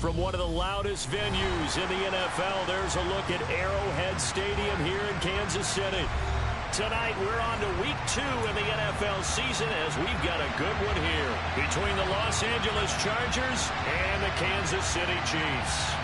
From one of the loudest venues in the NFL, there's a look at Arrowhead Stadium here in Kansas City. Tonight, we're on to week 2 in the NFL season as we've got a good one here between the Los Angeles Chargers and the Kansas City Chiefs.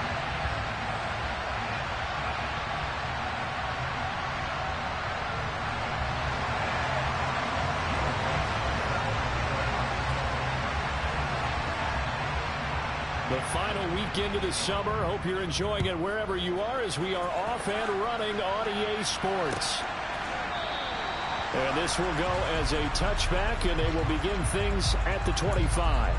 The final weekend of the summer. Hope you're enjoying it wherever you are as we are off and running on EA Sports. And this will go as a touchback, and they will begin things at the 25.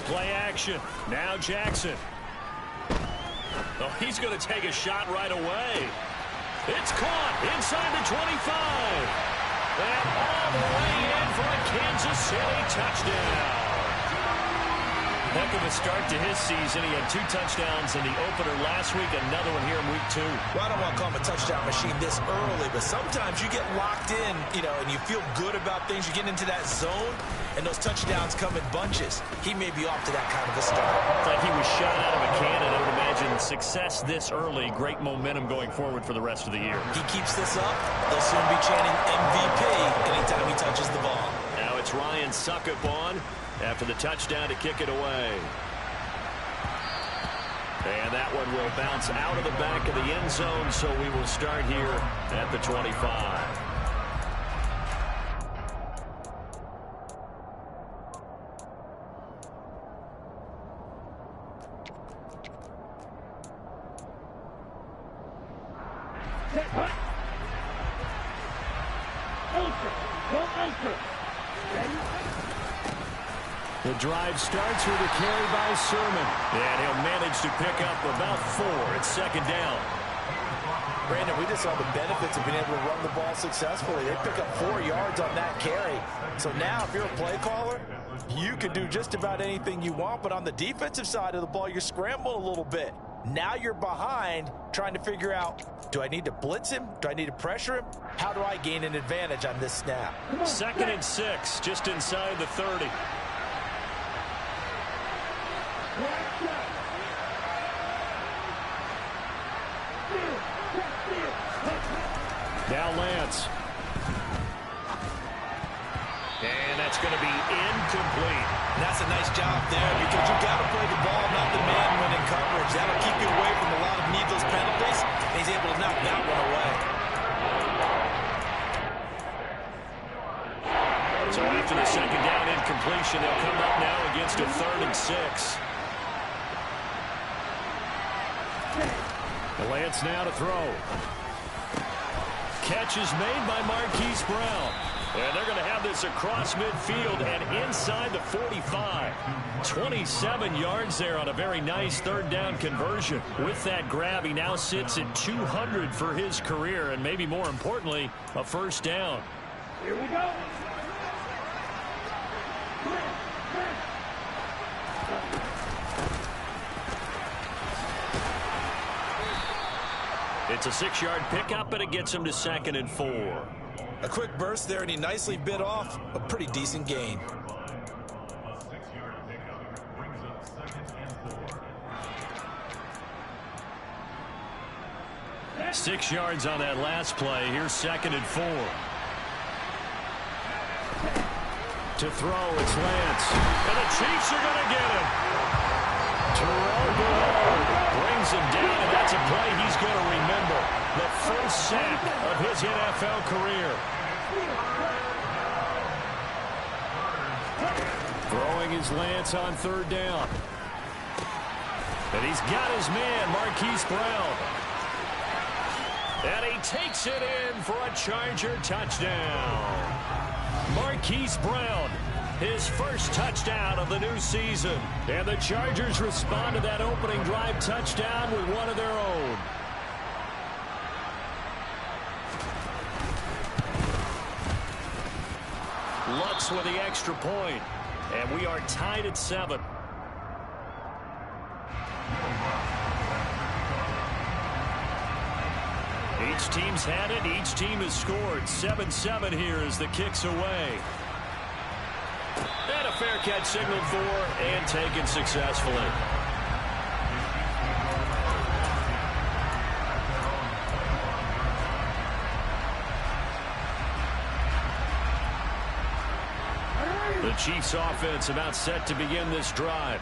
Play action. Now Jackson. Oh, he's going to take a shot right away. It's caught inside the 25. And all the way in for a Kansas City touchdown. Heck of a start to his season. He had 2 touchdowns in the opener last week, another one here in week 2. Well, I don't want to call him a touchdown machine this early, but sometimes you get locked in, and you feel good about things. You get into that zone, and those touchdowns come in bunches. He may be off to that kind of a start. It's like he was shot out of a cannon. I would imagine success this early, great momentum going forward for the rest of the year. He keeps this up, they'll soon be chanting MVP anytime he touches the ball. Now it's Ryan Succop on after the touchdown to kick it away. And that one will bounce out of the back of the end zone, so we will start here at the 25. The drive starts with a carry by Sermon. And he'll manage to pick up about 4. It's second down. Brandon, we just saw the benefits of being able to run the ball successfully. They pick up 4 yards on that carry. So now if you're a play caller, you can do just about anything you want. But on the defensive side of the ball, you're scrambling a little bit. Now you're behind trying to figure out, do I need to blitz him? Do I need to pressure him? How do I gain an advantage on this snap? 2nd and 6, just inside the 30. Now Lance. And that's going to be incomplete. That's a nice job there because you got to play the ball, not the man when in coverage. That'll keep you away from a lot of needless penalties. And he's able to knock that one away. So after the second down incompletion, they'll come up now against a 3rd and 6. Lance now to throw. Catch is made by Marquise Brown. And they're going to have this across midfield and inside the 45. 27 yards there on a very nice 3rd down conversion. With that grab, he now sits at 200 for his career, and maybe more importantly, a 1st down. Here we go. It's a 6-yard pickup, but it gets him to 2nd and 4. A quick burst there, and he nicely bit off a pretty decent gain. Six yards on that last play. Here's 2nd and 4. To throw, it's Lance. And the Chiefs are going to get him. Terrell Bernard brings him down, and that's a play he's going to remember. The first sack of his NFL career. Throwing his Lance on 3rd down. And he's got his man, Marquise Brown. And he takes it in for a Charger touchdown. Marquise Brown, his first touchdown of the new season. And the Chargers respond to that opening drive touchdown with one of their own. Dallas with the extra point. And we are tied at 7. Each team's had it. Each team has scored. 7-7 here as the kick's away. And a fair catch signaled for and taken successfully. The Chiefs offense about set to begin this drive.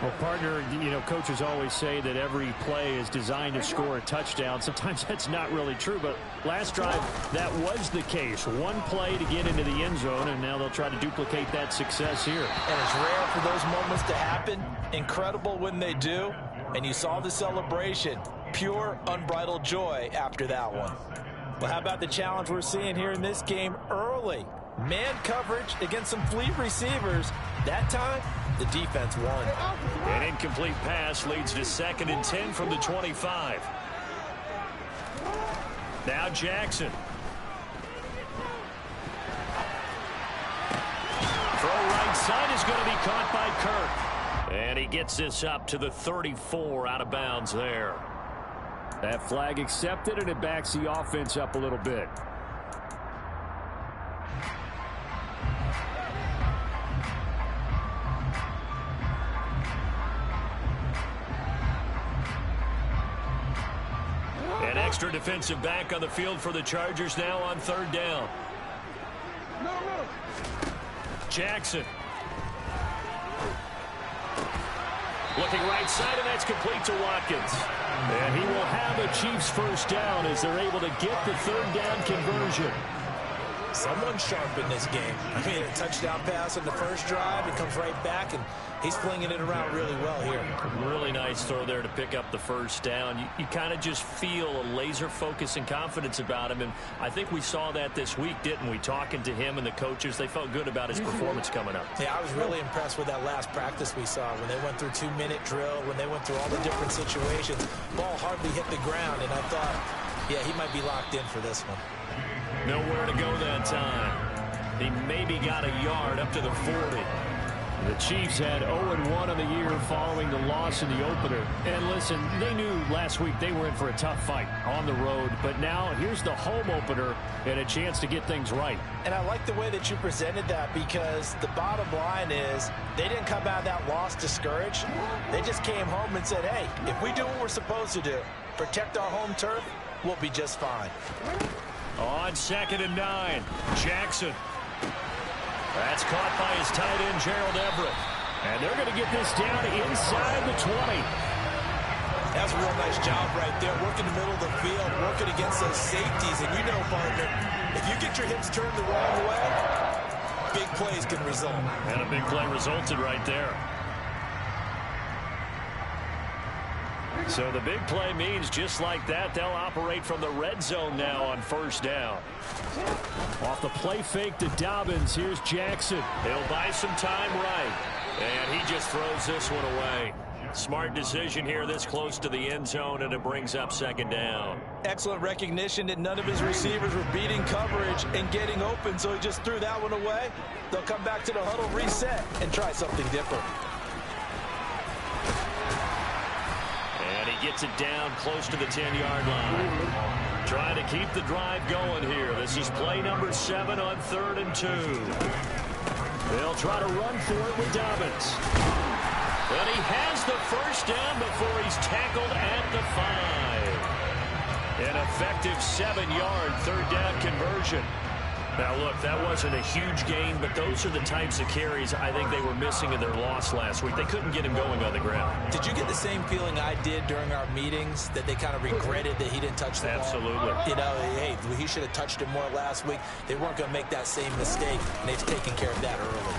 Well, partner, coaches always say that every play is designed to score a touchdown. Sometimes that's not really true, but last drive, that was the case. One play to get into the end zone, and now they'll try to duplicate that success here. And it's rare for those moments to happen. Incredible when they do. And you saw the celebration. Pure, unbridled joy after that one. Well, how about the challenge we're seeing here in this game early? Man coverage against some fleet receivers. That time, the defense won. An incomplete pass leads to 2nd and 10 from the 25. Now Jackson. Throw right side is going to be caught by Kirk. And he gets this up to the 34 out of bounds there. That flag accepted, and it backs the offense up a little bit. An extra defensive back on the field for the Chargers now on 3rd down. Jackson. Looking right side, and that's complete to Watkins. And he will have a Chiefs first down as they're able to get the 3rd down conversion. Someone sharp in this game. I mean, a touchdown pass on the first drive. It comes right back, and he's flinging it around really well here. Really nice throw there to pick up the first down. You kind of just feel a laser focus and confidence about him, and I think we saw that this week, didn't we? Talking to him and the coaches, they felt good about his performance coming up. Yeah, I was really impressed with that last practice we saw when they went through 2-minute drill, when they went through all the different situations. Ball hardly hit the ground, and I thought, yeah, he might be locked in for this one. Nowhere to go that time. He maybe got a yard up to the 40. The Chiefs had 0-1 on the year following the loss in the opener. And listen, they knew last week they were in for a tough fight on the road. But now here's the home opener and a chance to get things right. And I like the way that you presented that, because the bottom line is they didn't come out of that loss discouraged. They just came home and said, hey, if we do what we're supposed to do, protect our home turf, we'll be just fine. On 2nd and 9, Jackson. That's caught by his tight end, Gerald Everett. And they're going to get this down inside the 20. That's a real nice job right there, working the middle of the field, working against those safeties. And you know, partner, if you get your hips turned the wrong way, big plays can result. And a big play resulted right there. So the big play means just like that, they'll operate from the red zone now on 1st down. Off the play fake to Dobbins, here's Jackson. He'll buy some time right. And he just throws this one away. Smart decision here this close to the end zone, and it brings up 2nd down. Excellent recognition that none of his receivers were beating coverage and getting open, so he just threw that one away. They'll come back to the huddle, reset, and try something different. And he gets it down close to the 10-yard line. Trying to keep the drive going here. This is play number 7 on 3rd and 2. They'll try to run for it with Dobbins. But he has the first down before he's tackled at the 5. An effective 7-yard 3rd down conversion. Now, look, that wasn't a huge gain, but those are the types of carries I think they were missing in their loss last week. They couldn't get him going on the ground. Did you get the same feeling I did during our meetings, that they kind of regretted that he didn't touch the ball? Absolutely. You know, hey, he should have touched it more last week. They weren't going to make that same mistake, and they've taken care of that early.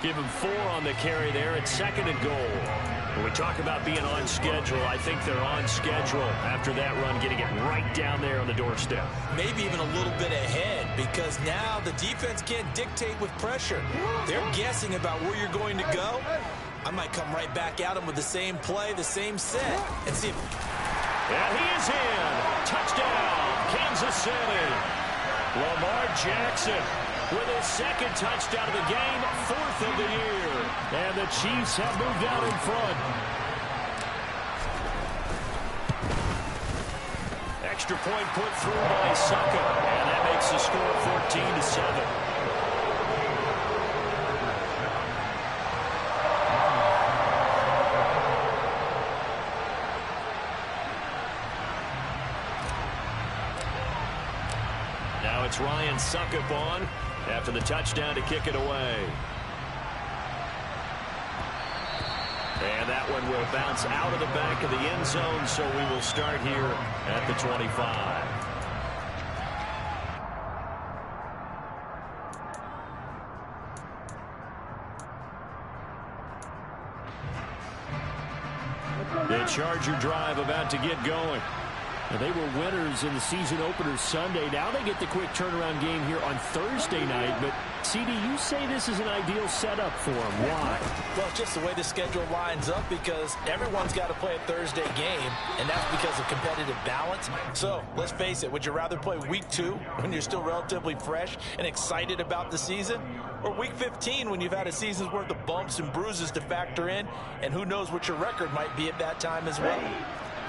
Give him 4 on the carry there at 2nd and goal. When we talk about being on schedule, I think they're on schedule after that run, getting it right down there on the doorstep. Maybe even a little bit ahead, because now the defense can't dictate with pressure. They're guessing about where you're going to go. I might come right back at them with the same play, the same set, and see if... And he is in. Touchdown, Kansas City. Lamar Jackson with his second touchdown of the game, 4th of the year. And the Chiefs have moved out in front. Extra point put through by Suckup, and that makes the score 14-7. Now it's Ryan Suckup on after the touchdown to kick it away. And that one will bounce out of the back of the end zone, so we will start here at the 25. The Charger drive about to get going. And they were winners in the season opener Sunday. Now they get the quick turnaround game here on Thursday night. But, CD, you say this is an ideal setup for them. Why? Well, it's just the way the schedule lines up because everyone's got to play a Thursday game, and that's because of competitive balance. So, let's face it, would you rather play week 2 when you're still relatively fresh and excited about the season? Or week 15 when you've had a season's worth of bumps and bruises to factor in, and who knows what your record might be at that time as well?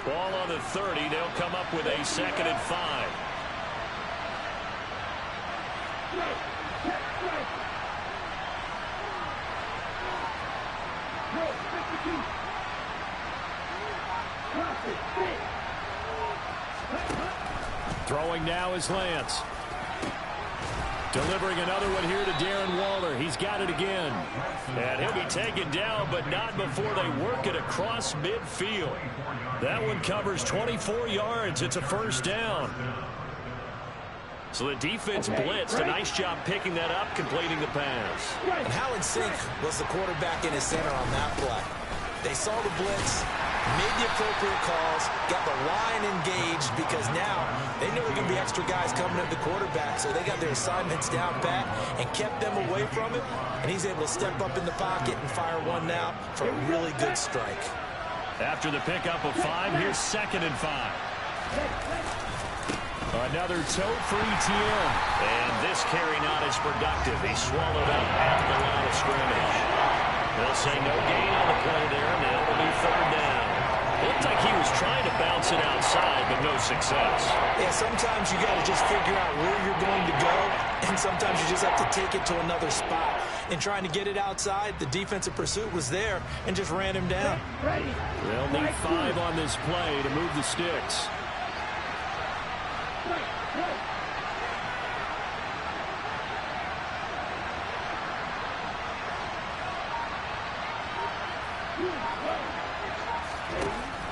Ball on the 30. They'll come up with a 2nd and 5. Throwing now is Lance. Delivering another one here to Darren Waller. He's got it again. And he'll be taken down, but not before they work it across midfield. That one covers 24 yards. It's a 1st down. So the defense blitzed. A nice job picking that up, completing the pass. And how in sync was the quarterback in his center on that play? They saw the blitz, made the appropriate calls, got the line engaged because now they knew there were going to be extra guys coming at the quarterback, so they got their assignments down pat and kept them away from it, and he's able to step up in the pocket and fire one now for a really good strike. After the pickup of 5, here's 2nd and 5. Another toe for ETN. And this carry not as productive. He swallowed up at the line of scrimmage. They'll say no gain on the play there. Now it'll be 3rd down. Looked like he was trying to bounce it outside, but no success. Yeah, sometimes you got to just figure out where you're going to go, and sometimes you just have to take it to another spot. And trying to get it outside, the defensive pursuit was there and just ran him down. They'll need 5 on this play to move the sticks.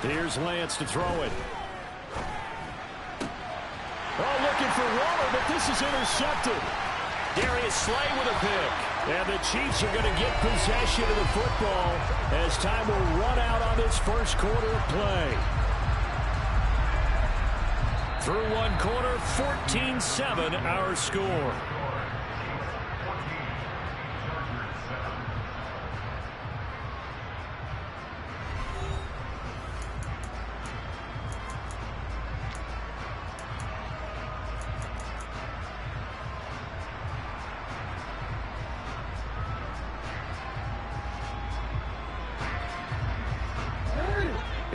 Here's Lance to throw it. Oh, looking for Waller, but this is intercepted. Darius Slay with a pick. And the Chiefs are going to get possession of the football as time will run out on this 1st quarter of play. Through 1 quarter, 14-7 our score.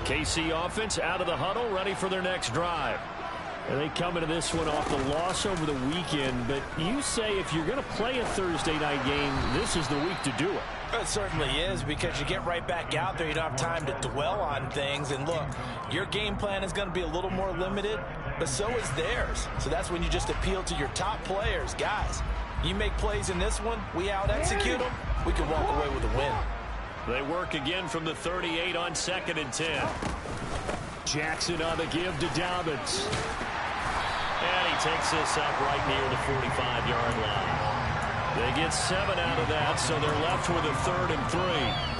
KC offense out of the huddle, ready for their next drive. And they come into this one off the loss over the weekend, but you say if you're going to play a Thursday night game, this is the week to do it. It certainly is, because you get right back out there. You don't have time to dwell on things. And look, your game plan is going to be a little more limited, but so is theirs. So that's when you just appeal to your top players. Guys, you make plays in this one, we out-execute them, we can walk away with a win. They work again from the 38 on 2nd and 10. Jackson on the give to Dobbins. And he takes this up right near the 45-yard line. They get 7 out of that, so they're left with a 3rd and 3.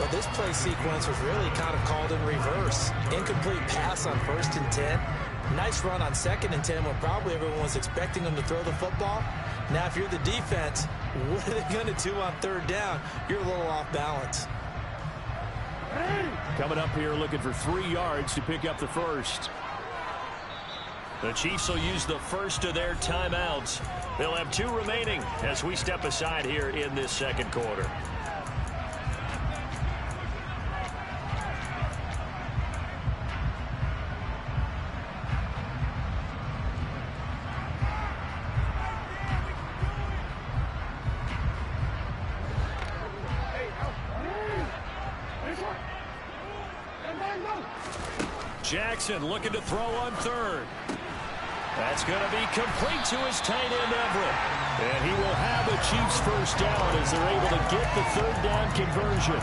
Well, this play sequence was really kind of called in reverse. Incomplete pass on 1st and 10. Nice run on 2nd and 10 when probably everyone was expecting them to throw the football. Now, if you're the defense, what are they going to do on 3rd down? You're a little off balance. Coming up here looking for 3 yards to pick up the 1st. The Chiefs will use the first of their timeouts. They'll have 2 remaining as we step aside here in this second quarter. Jackson looking to throw on third. That's going to be complete to his tight end, Everett. And he will have a Chiefs first down as they're able to get the third down conversion.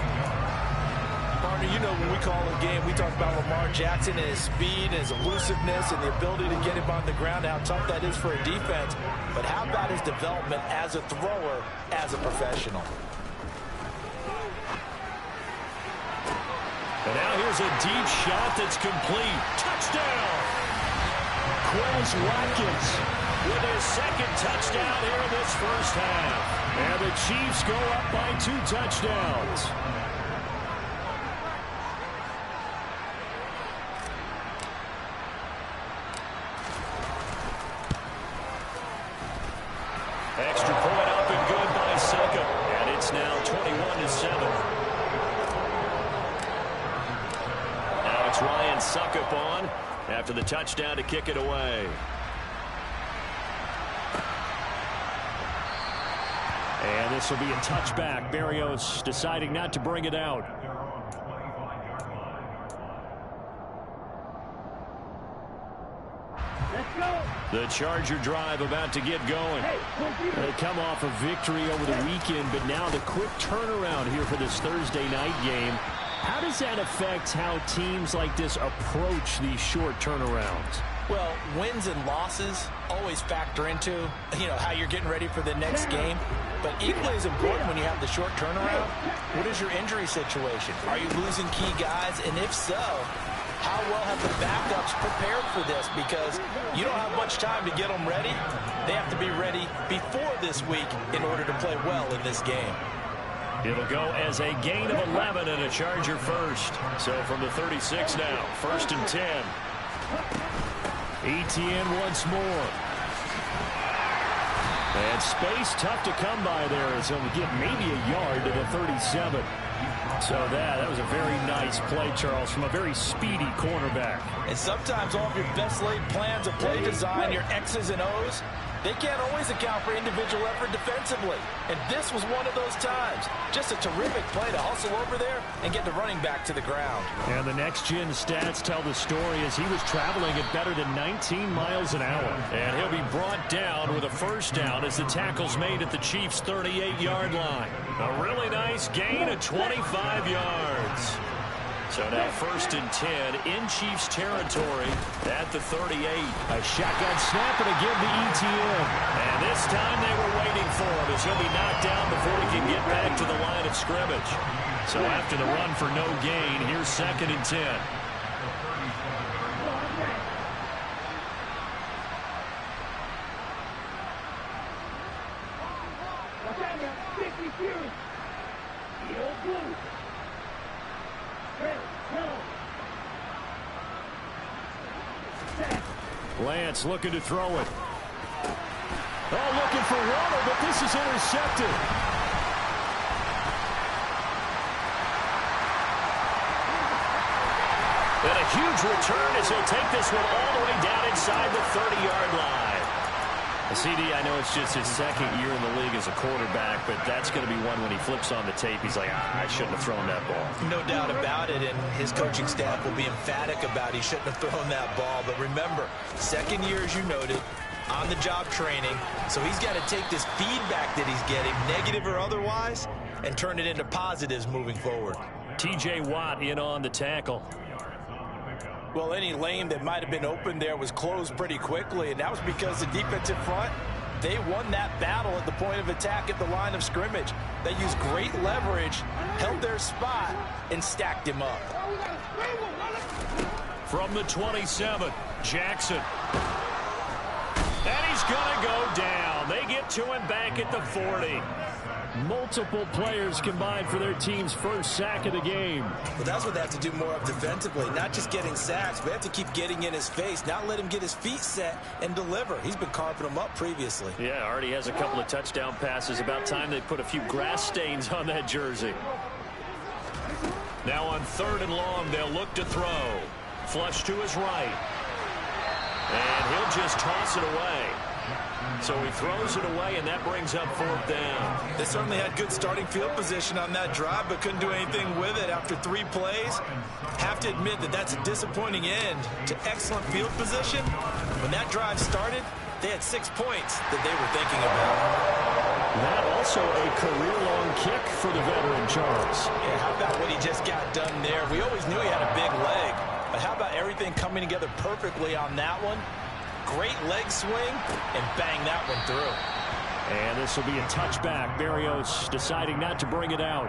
Partner, you know when we call a game, we talk about Lamar Jackson and his speed and his elusiveness and the ability to get him on the ground, how tough that is for a defense. But how about his development as a thrower, as a professional? And now here's a deep shot that's complete. Touchdown! Quez Watkins with his second touchdown here in this first half. And the Chiefs go up by 2 touchdowns. Extra point up and good by Succop. And it's now 21-7. It's Ryan Succop on after the touchdown to kick it away. And this will be a touchback. Berrios deciding not to bring it out. The Charger drive about to get going. They come off a victory over the weekend, but now the quick turnaround here for this Thursday night game. How does that affect how teams like this approach these short turnarounds? Well, wins and losses always factor into, how you're getting ready for the next game. But equally as important when you have the short turnaround, what is your injury situation? Are you losing key guys? And if so, how well have the backups prepared for this? Because you don't have much time to get them ready. They have to be ready before this week in order to play well in this game. It'll go as a gain of 11 and a Charger first. So from the 36 now, 1st and 10. Etienne once more. And space tough to come by there as he'll get maybe a yard to the 37. So that was a very nice play, Charles, from a very speedy cornerback. And sometimes all of your best laid plans of play design, your X's and O's, they can't always account for individual effort defensively. And this was one of those times. Just a terrific play to hustle over there and get the running back to the ground. And the next-gen stats tell the story as he was traveling at better than 19 miles an hour. And he'll be brought down with a first down as the tackle's made at the Chiefs' 38-yard line. A really nice gain of 25 yards. So now 1st and 10 in Chiefs territory at the 38. A shotgun snap and again to Etienne. And this time they were waiting for him as he'll be knocked down before he can get back to the line of scrimmage. So after the run for no gain, here's 2nd and 10. Lance looking to throw it. Oh, looking for Waller, but this is intercepted. And a huge return as he'll take this one all the way down inside the 30-yard line. CD, I know it's just his 2nd year in the league as a quarterback, but that's going to be one when he flips on the tape. He's like, I shouldn't have thrown that ball. No doubt about it, and his coaching staff will be emphatic about he shouldn't have thrown that ball. But remember, 2nd year, as you noted, on-the-job training, so he's got to take this feedback that he's getting, negative or otherwise, and turn it into positives moving forward. T.J. Watt in on the tackle. Well, any lane that might have been open there was closed pretty quickly, and that was because the defensive front, they won that battle at the point of attack at the line of scrimmage. They used great leverage, held their spot, and stacked him up. From the 27, Jackson. And he's going to go down. They get to him back at the 40. Multiple players combined for their team's first sack of the game. Well, that's what they have to do more of defensively, not just getting sacks, but they have to keep getting in his face, not let him get his feet set and deliver. He's been carving them up previously. Yeah, already has a couple of touchdown passes. About time they put a few grass stains on that jersey. Now on 3rd and long, they'll look to throw. Flush to his right. And he'll just toss it away. So he throws it away, and that brings up 4th down. They certainly had good starting field position on that drive, but couldn't do anything with it after 3 plays. Have to admit that that's a disappointing end to excellent field position. When that drive started, they had 6 points that they were thinking about. That also a career-long kick for the veteran, Charles. Yeah, how about what he just got done there? We always knew he had a big leg, but how about everything coming together perfectly on that one? Great leg swing, and bang that one through. And this will be a touchback. Berrios deciding not to bring it out.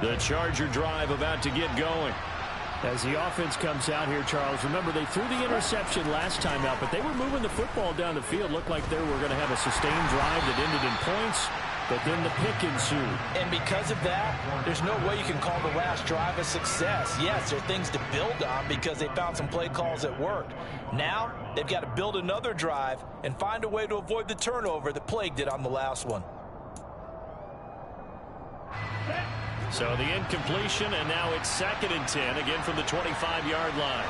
The Charger drive about to get going. As the offense comes out here, Charles, remember they threw the interception last time out, but they were moving the football down the field. Looked like they were going to have a sustained drive that ended in points, but then the pick ensued. And because of that, there's no way you can call the last drive a success. Yes, there are things to build on because they found some play calls that worked. Now, they've got to build another drive and find a way to avoid the turnover that plagued it on the last one. So the incompletion, and now it's 2nd and 10, again from the 25-yard line.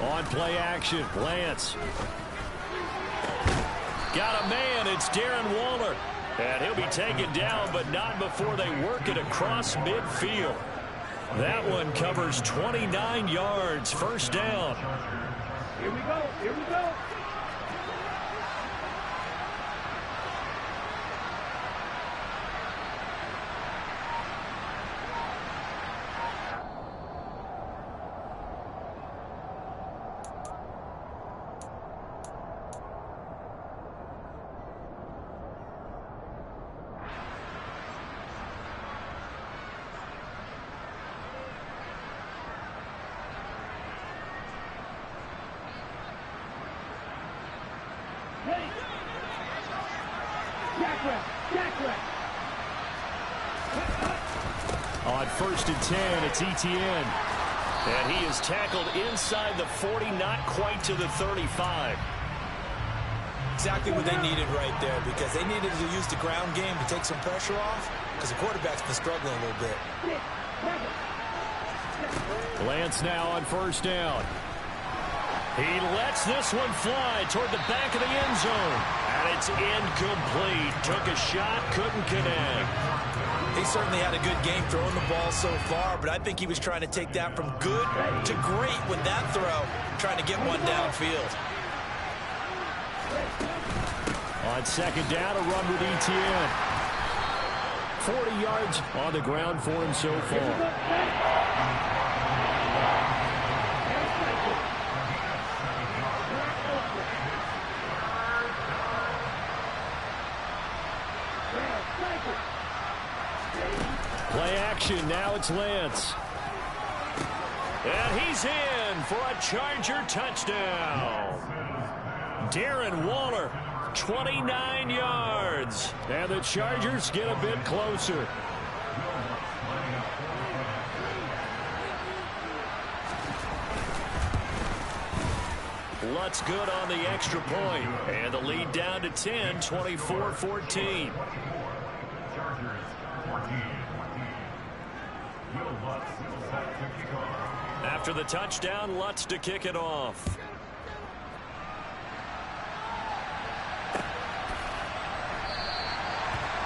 On play action, Lance. Got a man, it's Darren Waller. And he'll be taken down, but not before they work it across midfield. That one covers 29 yards, 1st down. Here we go, here we go. On 1st and 10, it's Etienne. And he is tackled inside the 40, not quite to the 35. Exactly what they needed right there, because they needed to use the ground game to take some pressure off, because the quarterback's been struggling a little bit. Lance now on 1st down. He lets this one fly toward the back of the end zone. And it's incomplete. Took a shot, couldn't connect. He certainly had a good game throwing the ball so far, but I think he was trying to take that from good to great with that throw, trying to get one downfield. On 2nd down, a run with Etienne. 40 yards on the ground for him so far. Play action, now it's Lance. And he's in for a Charger touchdown. Darren Waller, 29 yards. And the Chargers get a bit closer. Lutz good on the extra point. And the lead down to 10, 24-14. After the touchdown, Lutz to kick it off.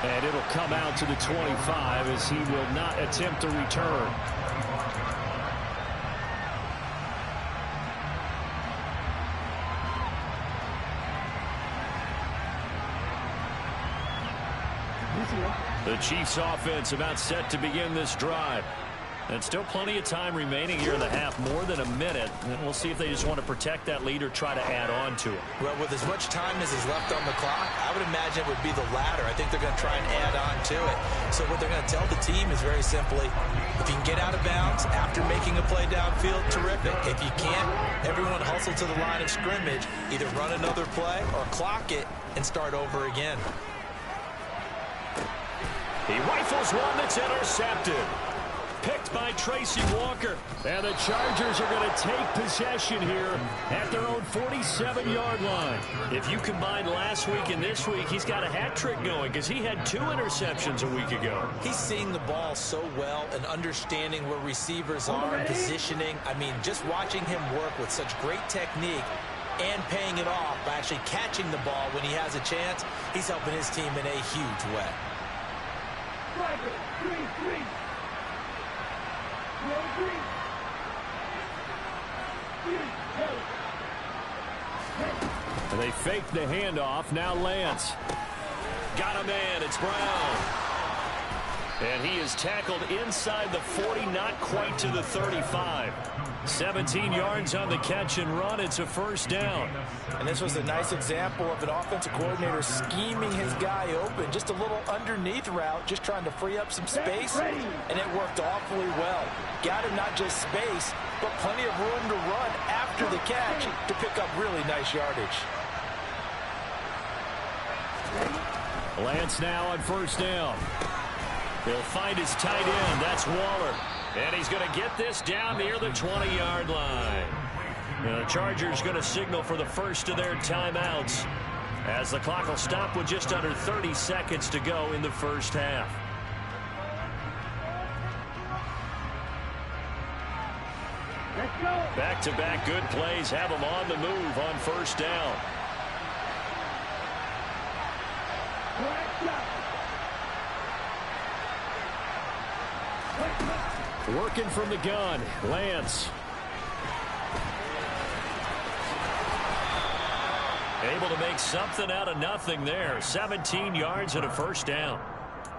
And it'll come out to the 25 as he will not attempt to return. The Chiefs offense about set to begin this drive. And still plenty of time remaining here in the half, more than a minute. And we'll see if they just want to protect that lead or try to add on to it. Well, with as much time as is left on the clock, I would imagine it would be the latter. I think they're going to try and add on to it. So what they're going to tell the team is very simply, if you can get out of bounds after making a play downfield, terrific. If you can't, everyone hustle to the line of scrimmage, either run another play or clock it and start over again. He rifles one that's intercepted. Picked by Tracy Walker. And the Chargers are going to take possession here at their own 47-yard line. If you combine last week and this week, he's got a hat trick going because he had 2 interceptions a week ago. He's seeing the ball so well and understanding where receivers are and positioning. I mean, just watching him work with such great technique and paying it off by actually catching the ball when he has a chance, he's helping his team in a huge way. They fake the handoff. Now Lance. Got a man. It's Brown. And he is tackled inside the 40, not quite to the 35. 17 yards on the catch and run. It's a first down. And this was a nice example of an offensive coordinator scheming his guy open. Just a little underneath route, just trying to free up some space, and it worked awfully well. Got him not just space, but plenty of room to run after the catch to pick up really nice yardage. Lance now on first down. He'll find his tight end. That's Waller. And he's going to get this down near the 20-yard line. The Chargers going to signal for the first of their timeouts as the clock will stop with just under 30 seconds to go in the first half. Let's go. Back-to-back good plays have them on the move on first down. Working from the gun, Lance. Able to make something out of nothing there. 17 yards and a first down.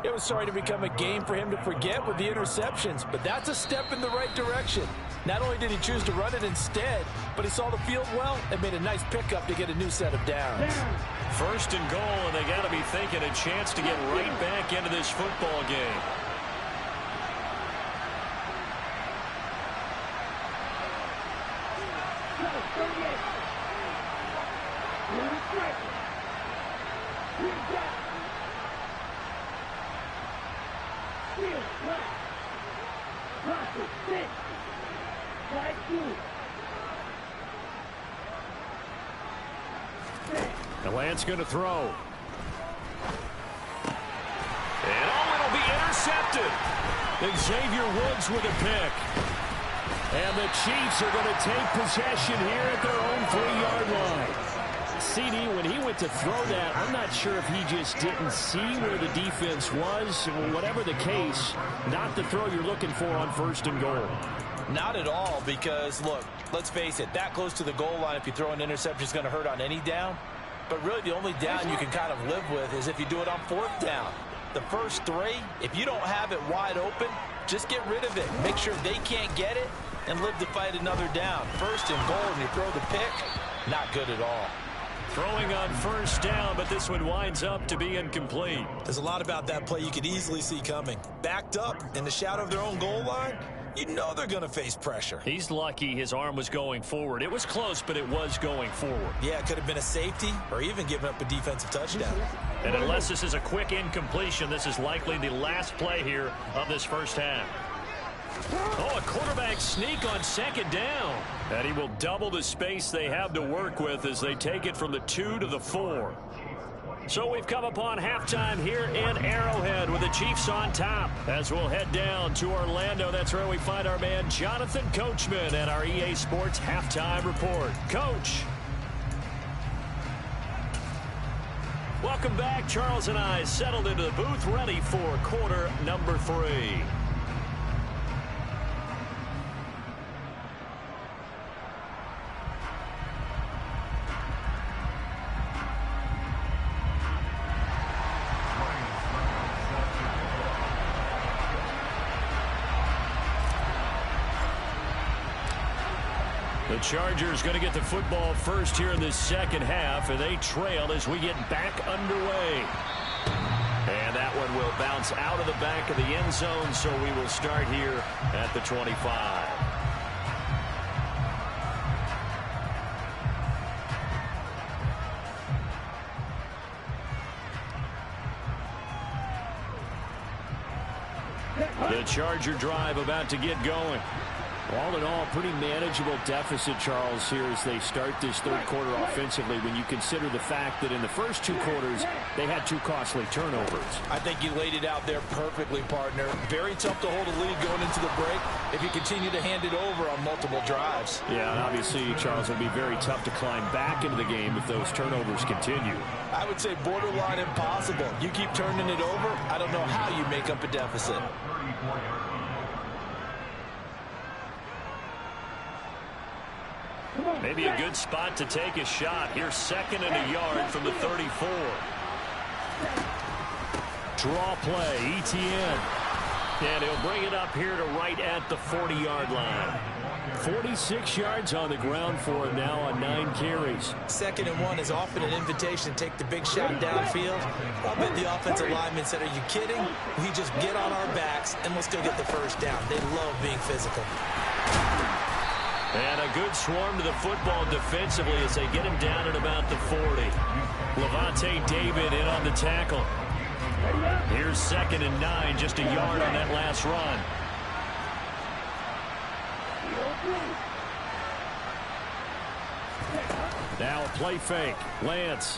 It was starting to become a game for him to forget with the interceptions, but that's a step in the right direction. Not only did he choose to run it instead, but he saw the field well and made a nice pickup to get a new set of downs. First and goal, and they got to be thinking a chance to get right back into this football game. And Lance going to throw. And it'll be intercepted. Xavier Woods with a pick. And the Chiefs are going to take possession here at their own 3-yard line. CD, when he went to throw that, I'm not sure if he just didn't see where the defense was. Whatever the case, not the throw you're looking for on first and goal. Not at all, because, look, let's face it, that close to the goal line, if you throw an interception, is going to hurt on any down. But really, the only down you can kind of live with is if you do it on fourth down. The first 3, if you don't have it wide open, just get rid of it. Make sure they can't get it and live to fight another down. First and goal, and you throw the pick, not good at all. Throwing on first down, but this one winds up to be incomplete. There's a lot about that play you could easily see coming. Backed up in the shadow of their own goal line, you know they're going to face pressure. He's lucky his arm was going forward. It was close, but it was going forward. Yeah, it could have been a safety or even given up a defensive touchdown. And unless this is a quick incompletion, this is likely the last play here of this first half. Oh, a quarterback sneak on second down. And he will double the space they have to work with as they take it from the 2 to the 4. So we've come upon halftime here in Arrowhead with the Chiefs on top. As we'll head down to Orlando, that's where we find our man Jonathan Coachman at our EA Sports Halftime Report. Coach. Welcome back. Charles and I settled into the booth ready for quarter number 3. The Chargers going to get the football first here in this second half, and they trail as we get back underway. And that one will bounce out of the back of the end zone, so we will start here at the 25. The Charger drive about to get going. All in all, pretty manageable deficit, Charles, here as they start this third quarter offensively when you consider the fact that in the first two quarters they had two costly turnovers. I think you laid it out there perfectly, partner. Very tough to hold a lead going into the break if you continue to hand it over on multiple drives. Yeah, and obviously, Charles, it'll be very tough to climb back into the game if those turnovers continue. I would say borderline impossible. You keep turning it over, I don't know how you make up a deficit. Maybe a good spot to take a shot. Here's second and a yard from the 34. Draw play, Etienne. And he'll bring it up here to right at the 40-yard line. 46 yards on the ground for him now on 9 carries. 2nd and 1 is often an invitation to take the big shot downfield. I bet the offensive lineman said, are you kidding? We just get on our backs and let's go get the first down. They love being physical. And a good swarm to the football defensively as they get him down at about the 40. Levante David in on the tackle. Here's 2nd and 9, just a yard on that last run. Now a play fake. Lance.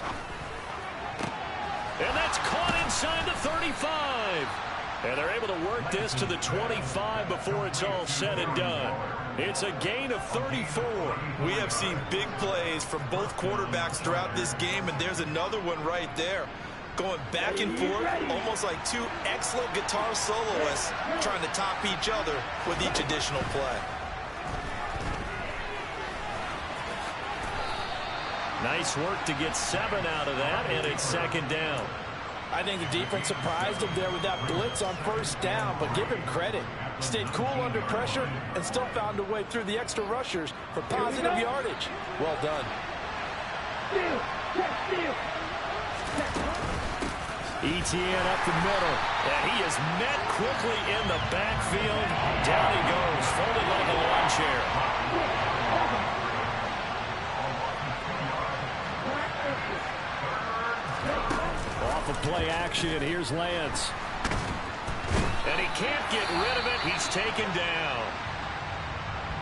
And that's caught inside the 35. And they're able to work this to the 25 before it's all said and done. It's a gain of 34. We have seen big plays from both quarterbacks throughout this game, and there's another one right there. Going back and forth, almost like two excellent guitar soloists trying to top each other with each additional play. Nice work to get 7 out of that, and it's 2nd down. I think the defense surprised him there with that blitz on 1st down, but give him credit. Stayed cool under pressure and still found a way through the extra rushers for positive yardage. Well done. Etienne up the middle. And he is met quickly in the backfield. Down he goes, folded like a lawn chair. Off of play action, here's Lance. And he can't get rid of it. He's taken down.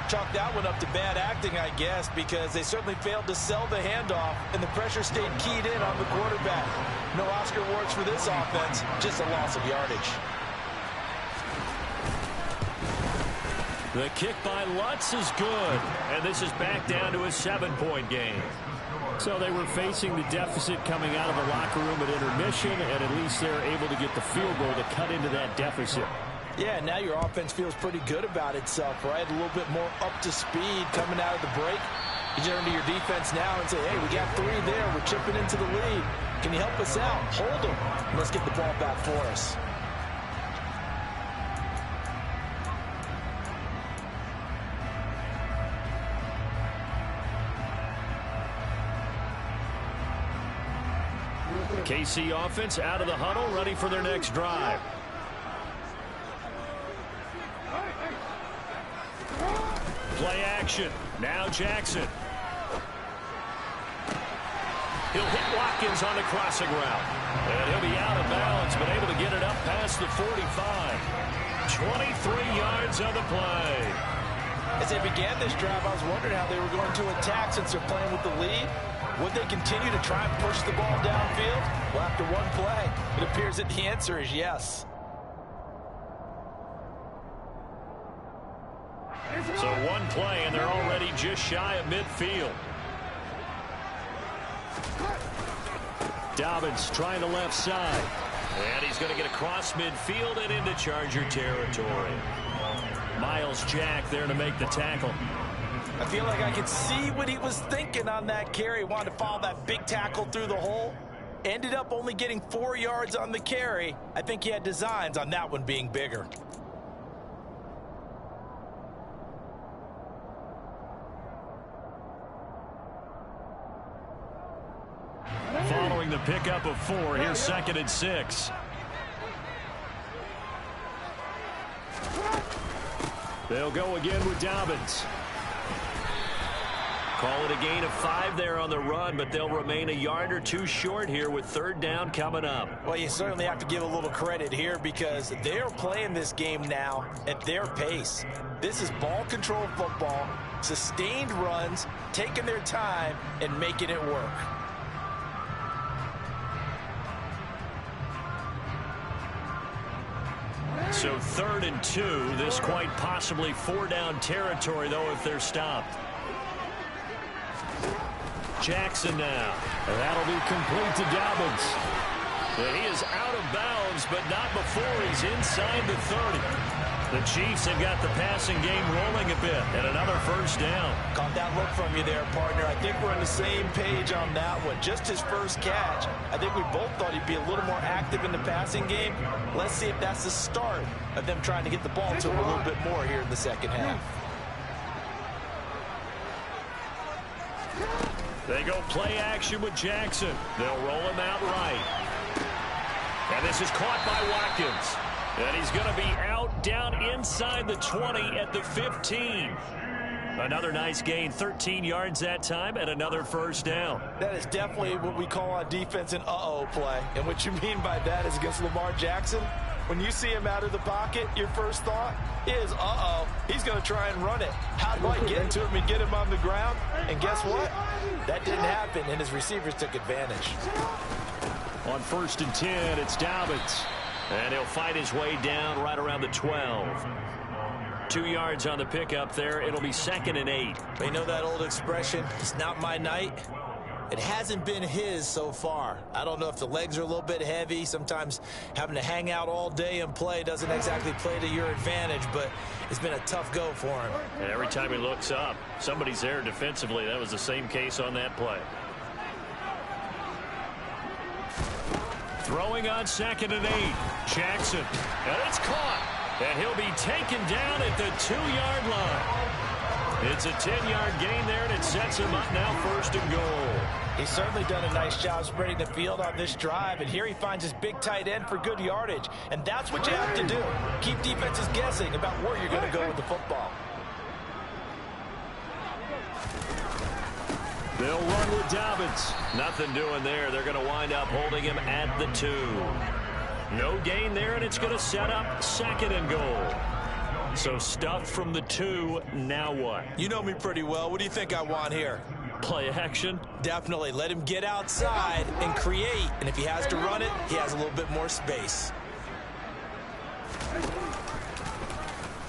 Chalk that one up to bad acting, I guess, because they certainly failed to sell the handoff, and the pressure stayed keyed in on the quarterback. No Oscar awards for this offense, just a loss of yardage. The kick by Lutz is good, and this is back down to a 7-point game. So they were facing the deficit coming out of the locker room at intermission, and at least they're able to get the field goal to cut into that deficit. Yeah, now your offense feels pretty good about itself, right? A little bit more up to speed coming out of the break. You turn to your defense now and say, hey, we got 3 there. We're chipping into the lead. Can you help us out? Hold them. Let's get the ball back for us. KC offense out of the huddle, ready for their next drive. Play action. Now Jackson. He'll hit Watkins on the crossing route. And he'll be out of bounds, but able to get it up past the 45. 23 yards on the play. As they began this drive, I was wondering how they were going to attack since they're playing with the lead. Would they continue to try and push the ball downfield? Well, after one play, it appears that the answer is yes. So one play, and they're already just shy of midfield. Dobbins trying the left side. And he's going to get across midfield and into Charger territory. Miles Jack there to make the tackle. I feel like I could see what he was thinking on that carry. Wanted to follow that big tackle through the hole. Ended up only getting 4 yards on the carry. I think he had designs on that one being bigger. the pickup of 4. Here's 2nd and 6. They'll go again with Dobbins. Call it a gain of 5 there on the run, but they'll remain a yard or 2 short here with 3rd down coming up. Well, you certainly have to give a little credit here because they're playing this game now at their pace. This is ball control football, sustained runs, taking their time, and making it work. So 3rd and 2. This quite possibly 4-down territory, though, if they're stopped. Jackson now. And that'll be complete to Dobbins. He is out of bounds, but not before he's inside the 30. The Chiefs have got the passing game rolling a bit, and another 1st down. Caught that look from you there, partner. I think we're on the same page on that one. Just his first catch. I think we both thought he'd be a little more active in the passing game. Let's see if that's the start of them trying to get the ball to him a little bit more here in the second half. They go play action with Jackson. They'll roll him out right. And this is caught by Watkins. And he's going to be out down inside the 20 at the 15. Another nice gain, 13 yards that time, and another 1st down. That is definitely what we call on defense an uh-oh play. And what you mean by that is against Lamar Jackson, when you see him out of the pocket, your first thought is, uh-oh, he's going to try and run it. How do I get to him and get him on the ground? And guess what? That didn't happen, and his receivers took advantage. On 1st and 10, it's Dobbins. And he'll fight his way down right around the 12. 2 yards on the pickup there. It'll be 2nd and 8. You know that old expression, it's not my night? It hasn't been his so far. I don't know if the legs are a little bit heavy. Sometimes having to hang out all day and play doesn't exactly play to your advantage, but it's been a tough go for him. And every time he looks up, somebody's there defensively. That was the same case on that play. Throwing on 2nd and 8. Jackson. And it's caught. And he'll be taken down at the 2-yard line. It's a 10-yard gain there, and it sets him up now 1st and goal. He's certainly done a nice job spreading the field on this drive, and here he finds his big tight end for good yardage. And that's what you have to do. Keep defenses guessing about where you're going to go with the football. They'll run with Dobbins. Nothing doing there. They're going to wind up holding him at the 2. No gain there, and it's going to set up 2nd and goal. So stuffed from the 2. Now what? You know me pretty well. What do you think I want here? Play action? Definitely. Let him get outside and create. And if he has to run it, he has a little bit more space.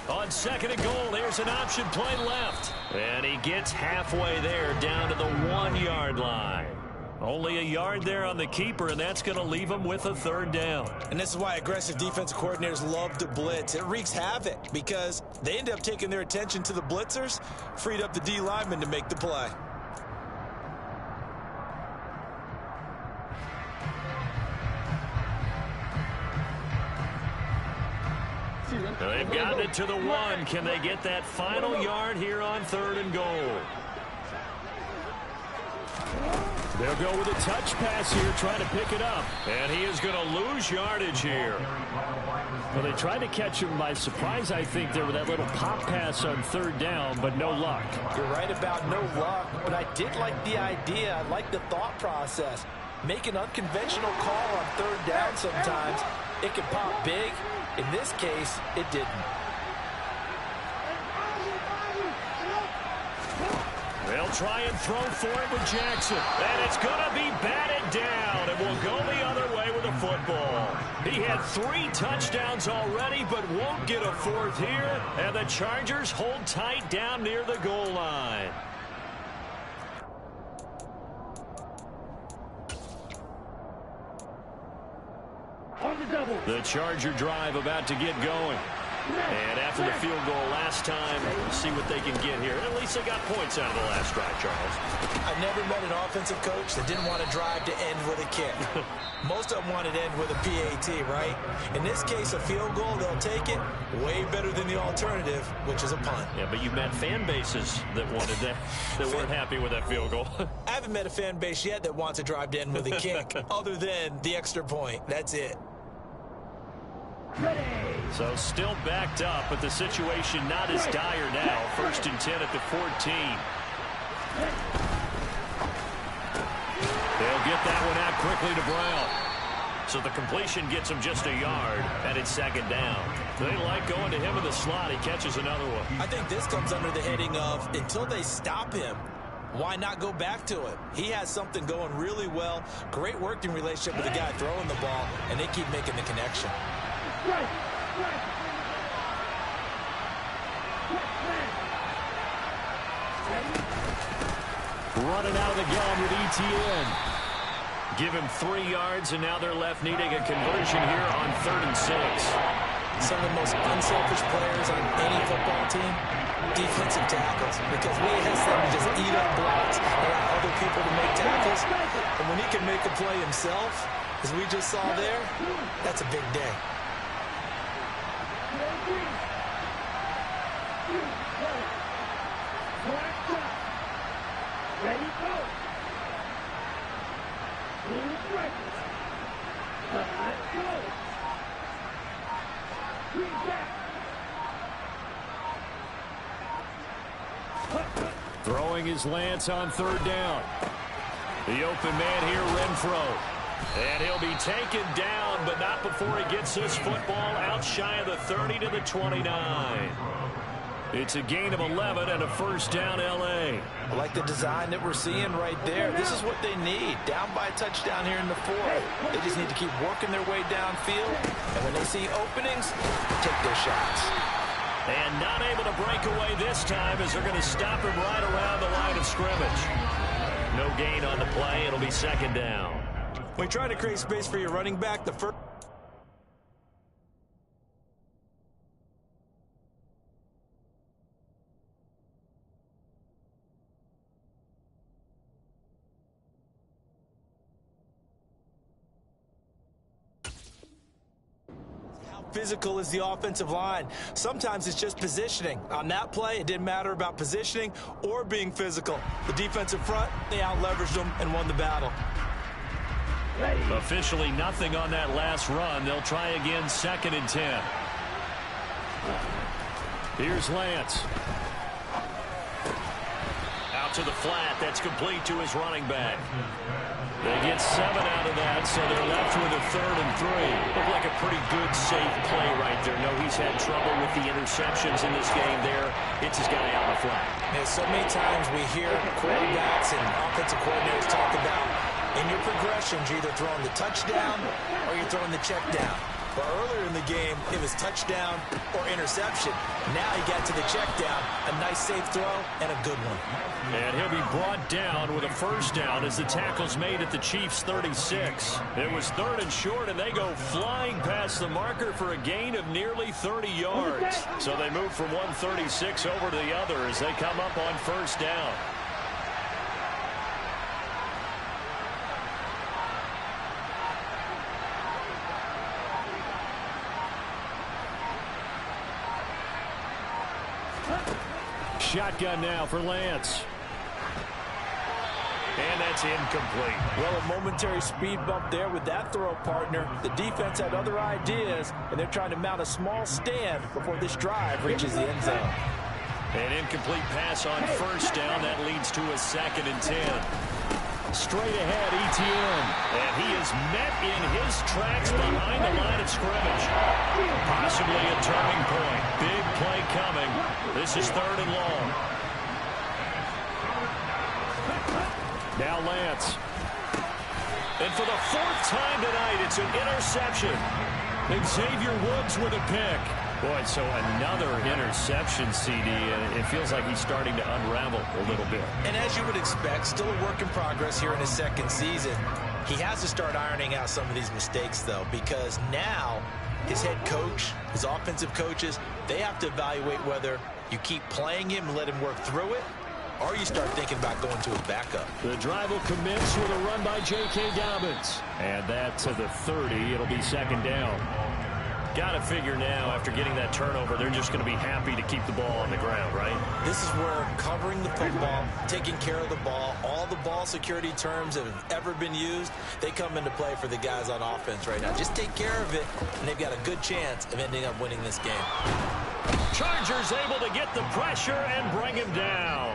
On 2nd and goal, there's an option play left. And he gets halfway there down to the 1-yard line. Only a yard there on the keeper, and that's going to leave him with a 3rd down. And this is why aggressive defensive coordinators love to blitz. It wreaks havoc because they end up taking their attention to the blitzers, freed up the D lineman to make the play. They've gotten it to the 1. Can they get that final yard here on 3rd and goal? They'll go with a touch pass here, trying to pick it up. And he is going to lose yardage here. Well, they tried to catch him by surprise, I think, there with that little pop pass on 3rd down, but no luck. You're right about no luck, but I did like the idea. I like the thought process. Make an unconventional call on 3rd down sometimes. It can pop big. In this case, it didn't. They'll try and throw for it with Jackson. And it's going to be batted down. And will go the other way with the football. He had 3 touchdowns already, but won't get a 4th here. And the Chargers hold tight down near the goal line. The Charger drive about to get going. And after the field goal last time, we'll see what they can get here. At least they got points out of the last drive, Charles. I've never met an offensive coach that didn't want to drive to end with a kick. Most of them wanted to end with a PAT, right? In this case, a field goal, they'll take it. Way better than the alternative, which is a punt. Yeah, but you've met fan bases that wanted that, that weren't happy with that field goal. I haven't met a fan base yet that wants to drive to end with a kick, other than the extra point. That's it. So still backed up, but the situation not as dire now. 1st and 10 at the 14. They'll get that one out quickly to Brown. So the completion gets him just a yard, and it's 2nd down. They like going to him in the slot. He catches another one. I think this comes under the heading of, until they stop him, why not go back to it? He has something going really well. Great working relationship with the guy throwing the ball, and they keep making the connection. Running out of the gun with ETN. Give him 3 yards, and now they're left needing a conversion here on 3rd and 6. Some of the most unselfish players on any football team, defensive tackles, because we ask them to just eat up blocks, allow other people to make tackles, and when he can make a play himself, as we just saw there, that's a big day. Ready, go. Let's go. Throwing his Lance on 3rd down. The open man here, Renfro. And he'll be taken down, but not before he gets this football out shy of the 30 to the 29. It's a gain of 11 and a 1st down, L.A. I like the design that we're seeing right there. This is what they need. Down by a touchdown here in the 4th. They just need to keep working their way downfield. And when they see openings, take their shots. And not able to break away this time as they're going to stop him right around the line of scrimmage. No gain on the play. It'll be 2nd down. When you try to create space for your running back, the first... physical is the offensive line. Sometimes it's just positioning. On that play, it didn't matter about positioning or being physical. The defensive front, they out-leveraged them and won the battle. Officially nothing on that last run. They'll try again, 2nd and 10. Here's Lance. Out to the flat. That's complete to his running back. They get 7 out of that, so they're left with a 3rd and 3. Looked like a pretty good, safe play right there. No, he's had trouble with the interceptions in this game there. It's his guy out in the flat. And so many times we hear quarterbacks and offensive coordinators talk about, in your progressions, you're either throwing the touchdown or you're throwing the check down. But earlier in the game, it was touchdown or interception. Now he got to the check down. A nice safe throw and a good one. And he'll be brought down with a 1st down as the tackle's made at the Chiefs' 36. It was 3rd and short, and they go flying past the marker for a gain of nearly 30 yards. So they move from 136 over to the other as they come up on 1st down. Shotgun now for Lance. And that's incomplete. Well, a momentary speed bump there with that throw, partner. The defense had other ideas, and they're trying to mount a small stand before this drive reaches the end zone. An incomplete pass on 1st down. That leads to a 2nd and 10. Straight ahead, ETN. And he is met in his tracks behind the line of scrimmage. Possibly a turning point. Big play coming. This is 3rd and long. Now Lance. And for the 4th time tonight, it's an interception. Xavier Woods with a pick. Boy, so another interception, CD, and it feels like he's starting to unravel a little bit. And as you would expect, still a work in progress here in his 2nd season. He has to start ironing out some of these mistakes, though, because now his head coach, his offensive coaches, they have to evaluate whether you keep playing him and let him work through it, or you start thinking about going to his backup. The drive will commence with a run by J.K. Dobbins. And that to the 30. It'll be second down. Got to figure now, after getting that turnover, they're just going to be happy to keep the ball on the ground, right? This is where covering the football, taking care of the ball, all the ball security terms that have ever been used, they come into play for the guys on offense right now. Just take care of it, and they've got a good chance of ending up winning this game. Chargers able to get the pressure and bring him down.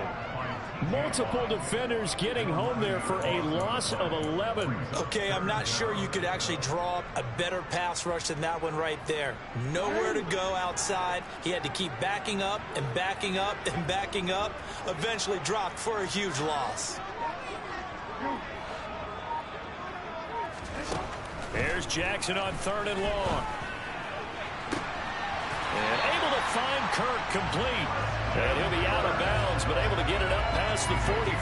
Multiple defenders getting home there for a loss of 11. Okay, I'm not sure you could actually draw up a better pass rush than that one right there. Nowhere to go outside. He had to keep backing up and backing up and backing up. Eventually dropped for a huge loss. Here's Jackson on 3rd and long. And able to find Kirk complete. And he'll be out of bounds, but able to get it up past the 45.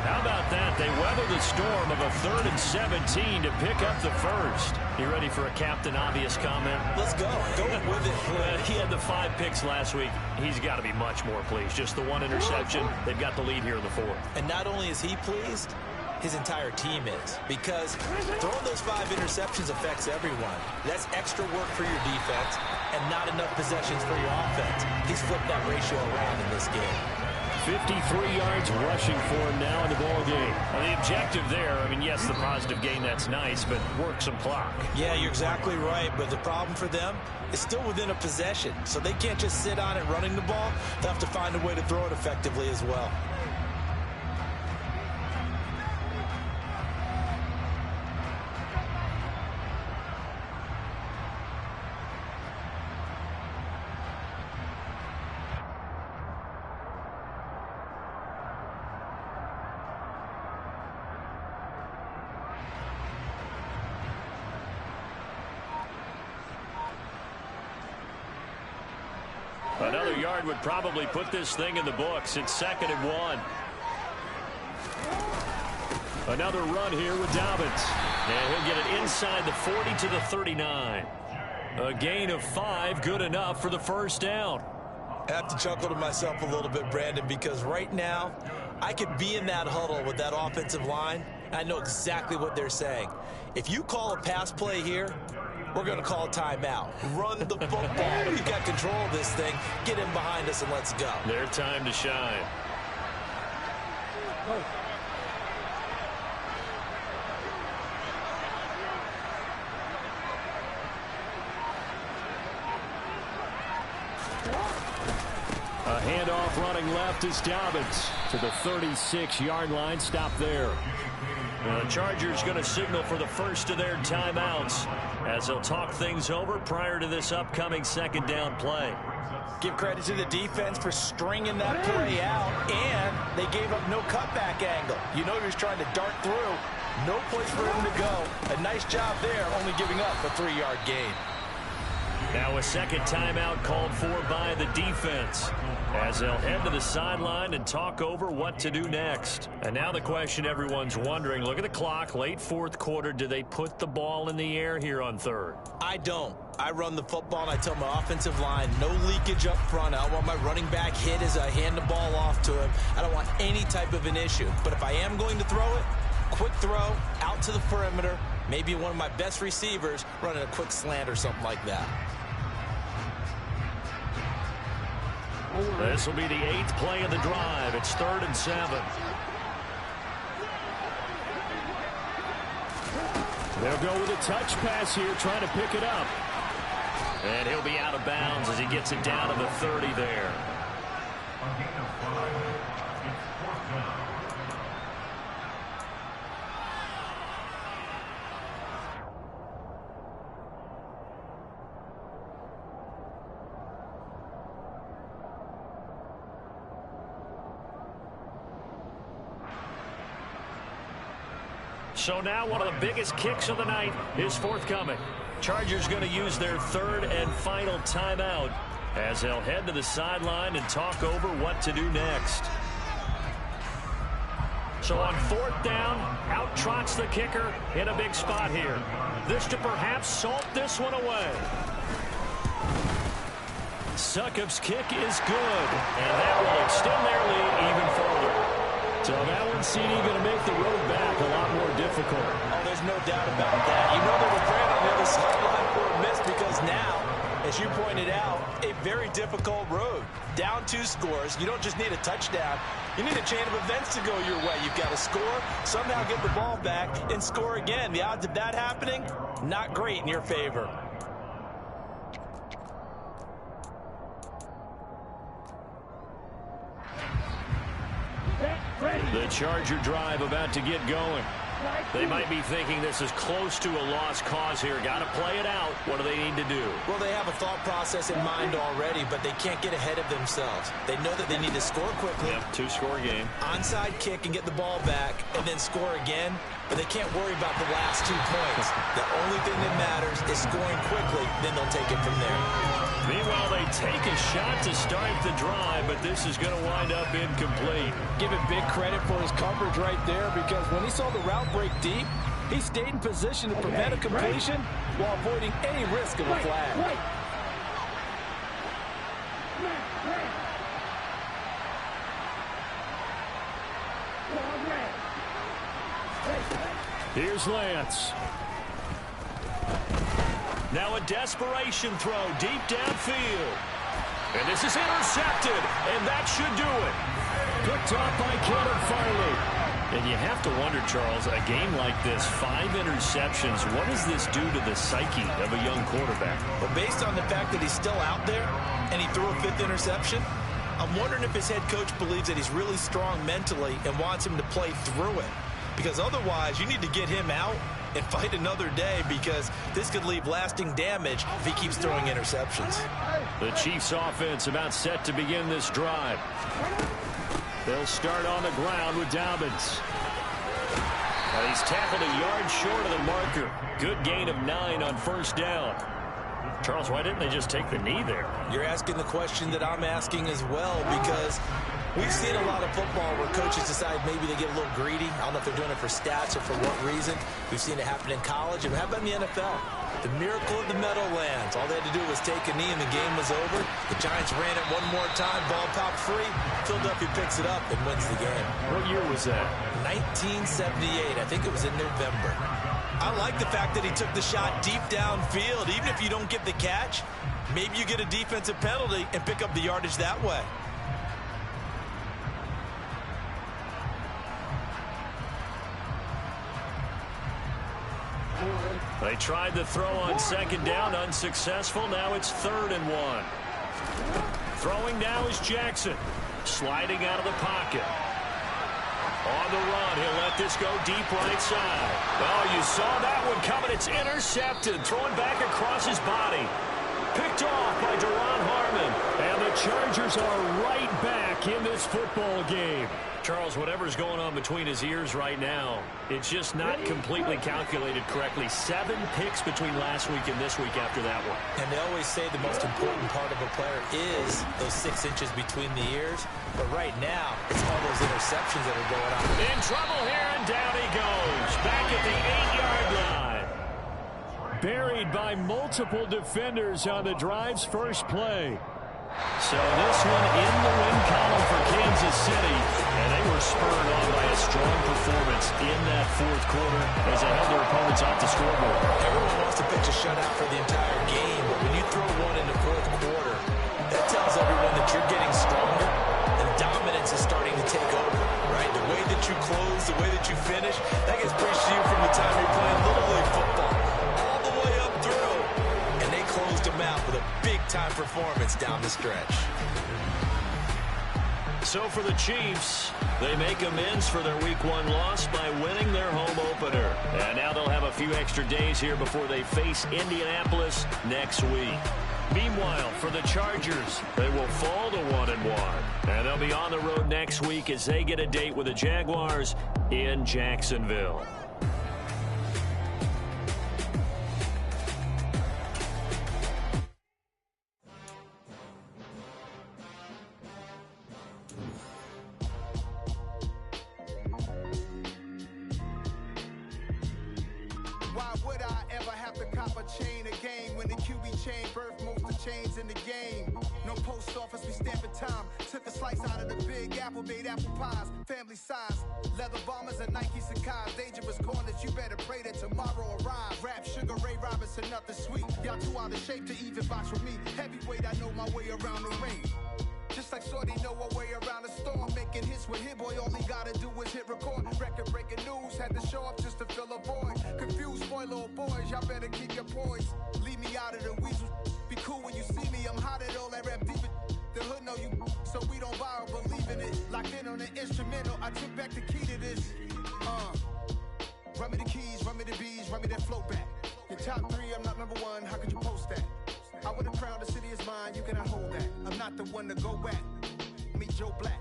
How about that? They weather the storm of a 3rd and 17 to pick up the first. You ready for a Captain Obvious comment? Let's go. Go with it. He had the 5 picks last week. He's got to be much more pleased. Just the 1 interception. They've got the lead here in the 4th. And not only is he pleased, his entire team is, because throwing those 5 interceptions affects everyone. That's extra work for your defense and not enough possessions for your offense. He's flipped that ratio around in this game. 53 yards rushing for him now in the ball game. Well, the objective there, I mean, yes, the positive gain, that's nice, but work some clock. Yeah, you're exactly right, but the problem for them is still within a possession, so they can't just sit on it running the ball. They'll have to find a way to throw it effectively as well. Another yard would probably put this thing in the books. It's 2nd and 1. Another run here with Dobbins. And he'll get it inside the 40 to the 39. A gain of 5, good enough for the first down. I have to chuckle to myself a little bit, Brandon, because right now I could be in that huddle with that offensive line. I know exactly what they're saying. If you call a pass play here, we're going to call a timeout. Run the football. We've got control of this thing. Get in behind us and let's go. Their time to shine. A handoff running left is Dobbins to the 36-yard line. Stop there. The Chargers going to signal for the first of their timeouts as they'll talk things over prior to this upcoming 2nd down play. Give credit to the defense for stringing that play out, and they gave up no cutback angle. You know he was trying to dart through. No place for him to go. A nice job there, only giving up a 3-yard gain. Now a second timeout called for by the defense as they'll head to the sideline and talk over what to do next. And now the question everyone's wondering, look at the clock, late 4th quarter, do they put the ball in the air here on 3rd? I don't. I run the football and I tell my offensive line, no leakage up front. I don't want my running back hit as I hand the ball off to him. I don't want any type of an issue. But if I am going to throw it, quick throw, out to the perimeter, maybe one of my best receivers running a quick slant or something like that. This will be the 8th play of the drive. It's 3rd and 7. They'll go with a touch pass here, trying to pick it up. And he'll be out of bounds as he gets it down to the 30 there. So now one of the biggest kicks of the night is forthcoming. Chargers going to use their 3rd and final timeout as they'll head to the sideline and talk over what to do next. So on 4th down, out trots the kicker in a big spot here. This to perhaps salt this one away. Succop's kick is good, and that will extend their lead even further. So that one, CD, going to make the road back a lot more difficult. Oh, there's no doubt about that. You know they were praying on the other sideline for a miss because now, as you pointed out, a very difficult road. Down 2 scores. You don't just need a touchdown. You need a chain of events to go your way. You've got to score, somehow get the ball back, and score again. The odds of that happening, not great in your favor. The Charger drive about to get going. They might be thinking this is close to a lost cause here. Got to play it out. What do they need to do? Well, they have a thought process in mind already, but they can't get ahead of themselves. They know that they need to score quickly. Yep, 2-score game. Onside kick and get the ball back and then score again, but they can't worry about the last 2 points. The only thing that matters is scoring quickly, then they'll take it from there. Meanwhile, they take a shot to start the drive, but this is going to wind up incomplete. Give it big credit for his coverage right there because when he saw the route break deep, he stayed in position to prevent a completion while avoiding any risk of a flag. Here's Lance. Now a desperation throw deep downfield. And this is intercepted, and that should do it. Picked up by Caleb Farley. And you have to wonder, Charles, a game like this, 5 interceptions, what does this do to the psyche of a young quarterback? Well, based on the fact that he's still out there and he threw a 5th interception, I'm wondering if his head coach believes that he's really strong mentally and wants him to play through it. Because otherwise, you need to get him out and fight another day because this could leave lasting damage if he keeps throwing interceptions. The Chiefs offense about set to begin this drive. They'll start on the ground with Dobbins. He's tackled a yard short of the marker. Good gain of 9 on 1st down. Charles, why didn't they just take the knee there? You're asking the question that I'm asking as well because we've seen a lot of football where coaches decide maybe they get a little greedy. I don't know if they're doing it for stats or for what reason. We've seen it happen in college. And how about in the NFL? The miracle of the Meadowlands. All they had to do was take a knee and the game was over. The Giants ran it one more time. Ball popped free. Philadelphia picks it up and wins the game. What year was that? 1978. I think it was in November. I like the fact that he took the shot deep downfield. Even if you don't get the catch, maybe you get a defensive penalty and pick up the yardage that way. They tried the throw on 2nd down, unsuccessful. Now it's 3rd and 1. Throwing now is Jackson. Sliding out of the pocket. On the run, he'll let this go deep right side. Oh, you saw that one coming. It's intercepted. Thrown back across his body. Picked off by Duron Harmon. And the Chargers are right back in this football game. Charles, whatever's going on between his ears right now, it's just not completely calculated correctly. 7 picks between last week and this week after that one. And they always say the most important part of a player is those 6 inches between the ears. But right now, it's all those interceptions that are going on. In trouble here, and down he goes. Back at the 8-yard line. Buried by multiple defenders on the drive's first play. So this one in the win column for Kansas City. And they were spurred on by a strong performance in that 4th quarter as they held their opponents off the scoreboard. Everyone wants to pitch a shutout for the entire game, but when you throw one in the 4th quarter, that tells everyone that you're getting stronger and dominance is starting to take over, right? The way that you close, the way that you finish, that gets preached to you from the time you're playing Little League football all the way up through. And they closed them out with a big-time performance down the stretch. So for the Chiefs, they make amends for their Week 1 loss by winning their home opener. And now they'll have a few extra days here before they face Indianapolis next week. Meanwhile, for the Chargers, they will fall to 1-1. And they'll be on the road next week as they get a date with the Jaguars in Jacksonville. Why would I ever have to cop a chain again when the QB chain birthed most of the chains in the game? No post office, we stamping time. Took a slice out of the Big Apple, made apple pies, family size. Leather bombers and Nike Sacai's. Dangerous corners, you better pray that tomorrow arrives. Rap, Sugar Ray Robinson, nothing sweet. Y'all too out of shape to even box with me. Heavyweight, I know my way around the ring. Just like Shorty know her way around the storm. Making hits with Hit Boy, all he gotta do is hit record. Record breaking news, had to show up just to fill a void. Confused boy, little boys, y'all better keep your poise. Leave me out of the weasel. Be cool when you see me, I'm hot at all that rap deep. The hood know you, so we don't borrow, believe in it. Locked in on the instrumental, I took back the key to this. Run me the keys, run me the bees, run me that flow back. Your top 3, I'm not number 1, how could you post that? I would've crowned the city is mine, you cannot hold that. I'm not the one to go back. Meet Joe Black.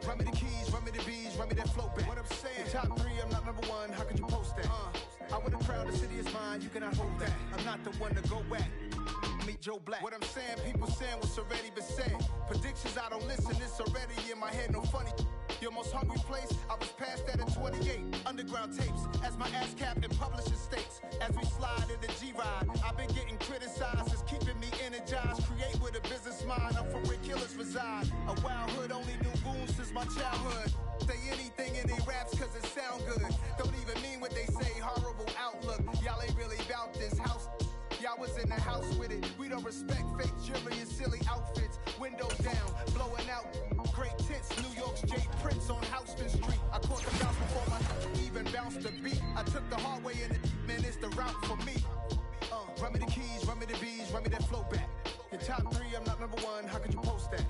Run me the keys, run me the bees, run me that flow back. What I'm saying, your top 3, I'm not number 1, how could you post that? I would've crowned the city is mine, you cannot hold that. I'm not the one to go back. Meet Joe Black. What I'm saying, people saying what's already been said. Predictions, I don't listen, it's already in my head, no funny. Your most hungry place, I was past that at 28. Underground tapes, as my ass cap in publishing states. As we slide in the G-Ride, I've been getting criticized, it's keeping me energized. Create with a business mind, I'm for where killers reside. A wild hood, only knew goons since my childhood. Say anything in they raps cause it sound good. Don't even mean what they say, horrible outlook. Y'all ain't really about this house. Y'all was in the house with it. We don't respect fake jewelry and silly outfits. Windows down, blowing out. Great tits, New York's J. Prince on Houston Street. I caught the bounce before my even bounced the beat. I took the hard way in it, man, it's the route for me. Run me the keys, run me the bees, run me that flow back. Your top 3, I'm not number 1, how could you post that?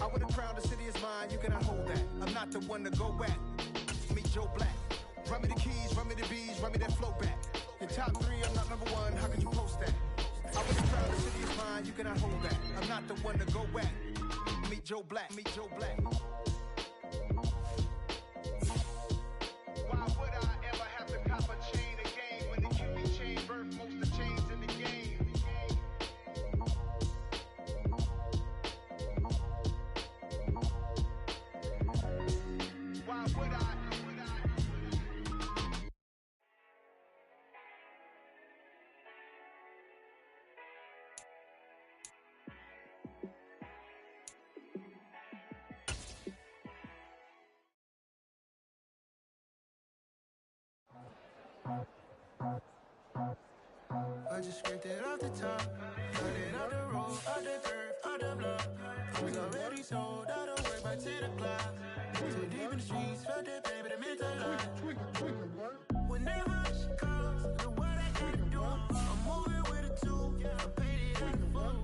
I would've crowned the city is mine, you cannot hold that. I'm not the one to go back. Meet Joe Black. Run me the keys, run me the bees, run me that flow back. Your top 3, I'm not number 1, how could you post that? I would've crowned the city is mine, you cannot hold that. I'm not the one to go back. Meet Joe Black, meet Joe Black. Why would I ever have to cop a chain again when the QB chain birthed most of the chains in the game? Why would I? I just scraped it off the top, cut it out the road, out the curve, out the block. I was already sold, I don't work by 10 o'clock. Too deep in the streets, felt that baby, the mental line. Whenever she calls, know what I gotta do. I'm moving with a 2, I paid it out the phone.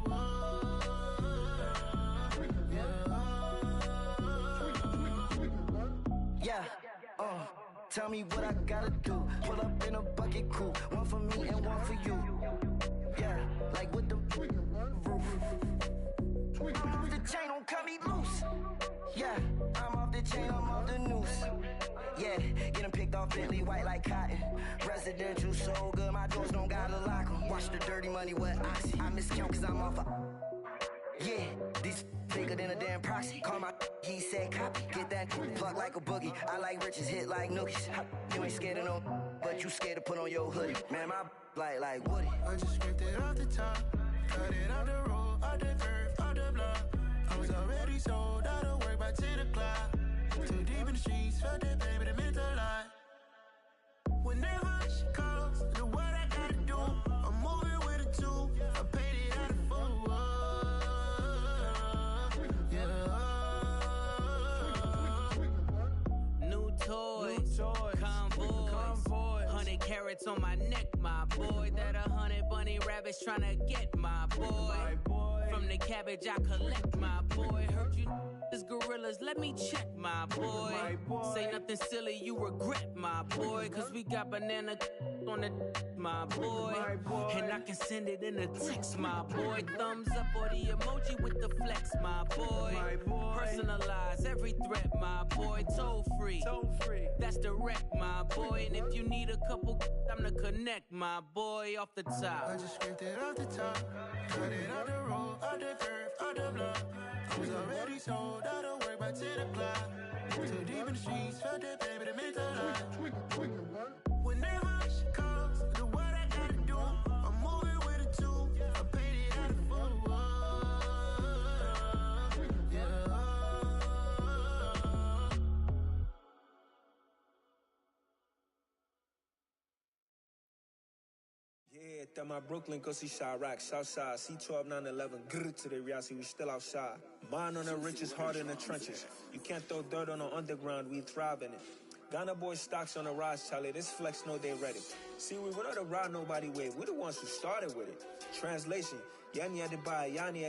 Yeah, tell me what I gotta do. Pull up in a bucket coupe, one for me and one for you. Yeah, like with the roof. I'm off the chain, don't cut me loose. Yeah, I'm off the chain, I'm off the noose. Yeah, getting picked off Bentley, white like cotton. Residential, so good, my doors don't gotta lock 'em. Watch the dirty money with Oxy. I miscount cause I'm off yeah, these bigger than a damn proxy. Call my he said copy. Get that plug like a boogie. I like riches, hit like nookies. You ain't scared of no, but you scared to put on your hoodie. Man, my like Woody. I just scraped it off the top, cut it out the road, out the curve, out the block. I was already sold, out of work by 10 o'clock. Too deep in the streets, felt that baby, the mental line. Whenever she calls, know what I gotta do. I'm moving with a 2, I paid it out of phone. Convoy, 100 carats on my neck, my boy. That 100 bunny rabbits tryna get my boy. From the cabbage I collect, my boy. Heard you is gorillas, let me check, my boy. Say nothing silly, you regret, my boy. Cause we got banana on the my boy. And I can send it in a text, my boy. Thumbs up or the emoji with the flex, my boy. Personalize every threat, my boy. Toll free, that's direct, my boy. And if you need a couple, I'm the connect, my boy. Off the top, I just scraped it off the top, cut it out the road, out the curve, out the block. I was already sold, out of work by 10 o'clock. Too deep in the streets, felt that baby, the mental line. Whenever she calls, know what that my Brooklyn go see Chirac, Southside, C12, 911, grr to the Riasi, we still outside. Mine on the riches, hard in the trenches. You can't throw dirt on the underground, we thrive in it. Ghana boys stocks on the rise, Charlie, this flex know they ready. See, we were not to ride nobody with, we're the ones who started with it. Translation, Yani had to buy, Yani